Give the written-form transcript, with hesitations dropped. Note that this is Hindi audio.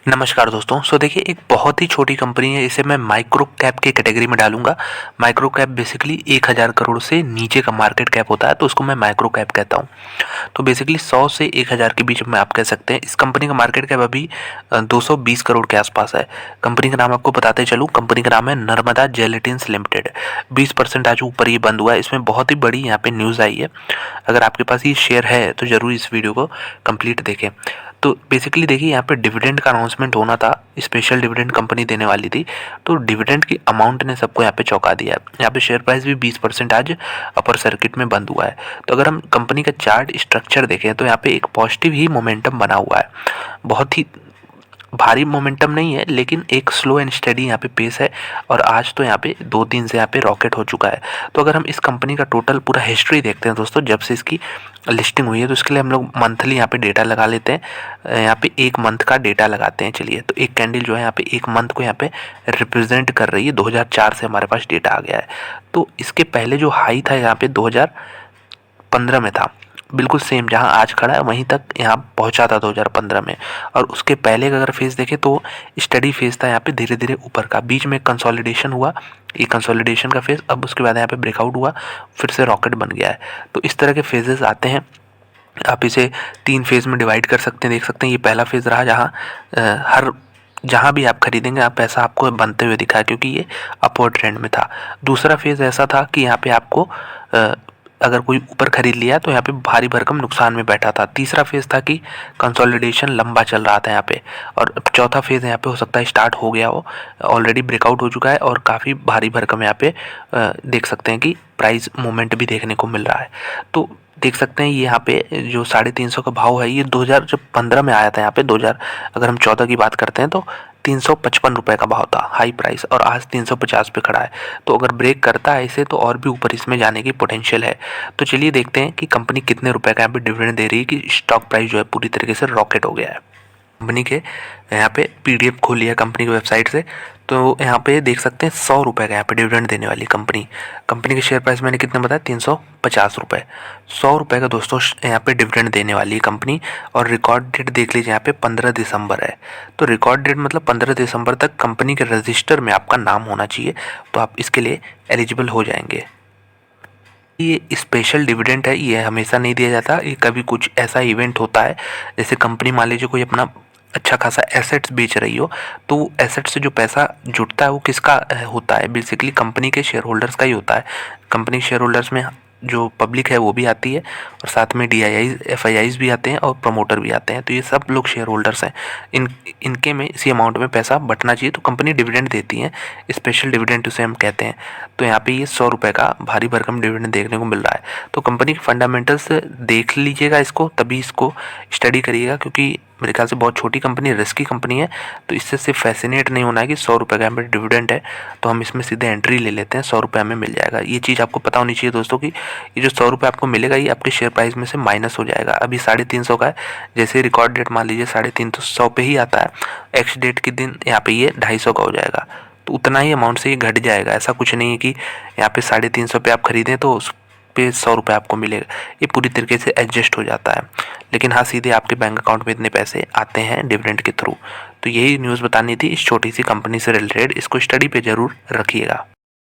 नमस्कार दोस्तों। देखिए, एक बहुत ही छोटी कंपनी है, इसे मैं माइक्रो कैप की कैटेगरी में डालूंगा। माइक्रो कैप बेसिकली 1000 करोड़ से नीचे का मार्केट कैप होता है, तो उसको मैं माइक्रो कैप कहता हूँ। तो बेसिकली 100 से 1000 के बीच में आप कह सकते हैं। इस कंपनी का मार्केट कैप अभी 220 करोड़ के आसपास है। कंपनी का नाम आपको बताते चलूँ, कंपनी का नाम है नर्मदा जेलेटिन्स लिमिटेड। 20% आज ऊपर ये बंद हुआ है। इसमें बहुत ही बड़ी यहाँ पे न्यूज़ आई है। अगर आपके पास ये शेयर है तो ज़रूर इस वीडियो को कंप्लीट देखें। तो बेसिकली देखिए, यहाँ पे डिविडेंड का अनाउंसमेंट होना था। स्पेशल डिविडेंड कंपनी देने वाली थी, तो डिविडेंड की अमाउंट ने सबको यहाँ पे चौंका दिया है। यहाँ पे शेयर प्राइस भी 20% आज अपर सर्किट में बंद हुआ है। तो अगर हम कंपनी का चार्ट स्ट्रक्चर देखें तो यहाँ पे एक पॉजिटिव ही मोमेंटम बना हुआ है। बहुत ही भारी मोमेंटम नहीं है, लेकिन एक स्लो एंड स्टडी यहाँ पे पेस है। और आज तो यहाँ पे 2-3 से यहाँ पे रॉकेट हो चुका है। तो अगर हम इस कंपनी का टोटल पूरा हिस्ट्री देखते हैं दोस्तों, जब से इसकी लिस्टिंग हुई है, तो इसके लिए हम लोग मंथली यहाँ पे डेटा लगा लेते हैं। यहाँ पे एक मंथ का डेटा लगाते हैं। चलिए, तो एक कैंडल जो है यहाँ पे एक मंथ को यहाँ पे रिप्रेजेंट कर रही है। 2004 से हमारे पास डेटा आ गया है। तो इसके पहले जो हाई था यहाँ पे 2015 में था, बिल्कुल सेम जहां आज खड़ा है वहीं तक यहाँ पहुंचा था 2015 में। और उसके पहले का अगर फेज देखें तो स्टडी फेज था यहाँ पे, धीरे धीरे ऊपर का। बीच में कंसोलिडेशन हुआ, ये कंसोलिडेशन का फेज। अब उसके बाद यहाँ पे ब्रेकआउट हुआ, फिर से रॉकेट बन गया है। तो इस तरह के फेजेस आते हैं। आप इसे 3 फेज में डिवाइड कर सकते हैं। देख सकते हैं, ये पहला फेज रहा जहाँ भी आप खरीदेंगे आप पैसा आपको बनते हुए दिखा, क्योंकि ये अपवर्ड ट्रेंड में था। दूसरा फेज ऐसा था कि यहाँ पे आपको अगर कोई ऊपर खरीद लिया तो यहाँ पे भारी भरकम नुकसान में बैठा था। तीसरा फेज था कि कंसोलिडेशन लंबा चल रहा था यहाँ पे। और चौथा फेज यहाँ पे हो सकता है स्टार्ट हो गया हो, ऑलरेडी ब्रेकआउट हो चुका है और काफ़ी भारी भरकम यहाँ पे देख सकते हैं कि प्राइस मूवमेंट भी देखने को मिल रहा है। तो देख सकते हैं, ये यहाँ पे जो 350 का भाव है, ये 2015 में आया था यहाँ पे। 2000 अगर हम 14 की बात करते हैं तो 355 रुपये का भाव था हाई प्राइस, और आज 350 पे खड़ा है। तो अगर ब्रेक करता है इसे तो और भी ऊपर इसमें जाने की पोटेंशियल है। तो चलिए देखते हैं कि कंपनी कितने रुपए का यहाँ पे डिविडेंड दे रही है, कि स्टॉक प्राइस जो है पूरी तरीके से रॉकेट हो गया है। कंपनी के यहाँ पे पीडीएफ खोल लिया कंपनी की वेबसाइट से, तो यहाँ पे देख सकते हैं 100 रुपये का यहाँ पे डिविडेंड देने वाली कंपनी। कंपनी के शेयर प्राइस मैंने कितना बताया, 350 रुपये। 100 रुपये का दोस्तों यहाँ पे डिविडेंड देने वाली है कंपनी। और रिकॉर्ड डेट देख लीजिए, यहाँ पे 15 दिसंबर है। तो रिकॉर्ड डेट मतलब 15 दिसंबर तक कंपनी के रजिस्टर में आपका नाम होना चाहिए, तो आप इसके लिए एलिजिबल हो जाएंगे। ये स्पेशल डिविडेंड है, ये हमेशा नहीं दिया जाता। ये कभी कुछ ऐसा इवेंट होता है, जैसे कंपनी मान लीजिए कोई अपना अच्छा खासा एसेट्स बेच रही हो, तो एसेट से जो पैसा जुटता है वो किसका होता है, बेसिकली कंपनी के शेयर होल्डर्स का ही होता है। कंपनी शेयर होल्डर्स में जो पब्लिक है वो भी आती है, और साथ में DIIs FIIs भी आते हैं और प्रमोटर भी आते हैं। तो ये सब लोग शेयर होल्डर्स हैं। इनके में इसी अमाउंट में पैसा बटना चाहिए, तो कंपनी डिविडेंड देती है। स्पेशल डिविडेंड उसे हम कहते हैं। तो यहाँ पे ये 100 रुपये का भारी भरकम डिविडेंड देखने को मिल रहा है। तो कंपनी के फंडामेंटल्स देख लीजिएगा इसको, तभी इसको स्टडी करिएगा, क्योंकि मेरे ख्याल से बहुत छोटी कंपनी है, रिस्की कंपनी है। तो इससे सिर्फ फैसिनेट नहीं होना है कि 100 रुपये का यहाँ पर डिविडेंड है तो हम इसमें सीधे एंट्री ले लेते हैं, 100 रुपये हमें मिल जाएगा। ये चीज़ आपको पता होनी चाहिए दोस्तों कि ये जो 100 रुपये आपको मिलेगा, ये आपके शेयर प्राइस में से माइनस हो जाएगा। अभी 350 का है, जैसे रिकॉर्ड डेट मान लीजिए 350 पे ही आता है, एक्स डेट के दिन यहाँ पे ये 250 का हो जाएगा। तो उतना ही अमाउंट से ये घट जाएगा। ऐसा कुछ नहीं है कि यहाँ पे 350 पे आप खरीदें तो उस पे 100 रुपये आपको मिलेगा। ये पूरी तरीके से एडजस्ट हो जाता है। लेकिन हाँ, सीधे आपके बैंक अकाउंट में इतने पैसे आते हैं डिविडेंड के थ्रू। तो यही न्यूज़ बतानी थी इस छोटी सी कंपनी से रिलेटेड। इसको स्टडी पे ज़रूर रखिएगा।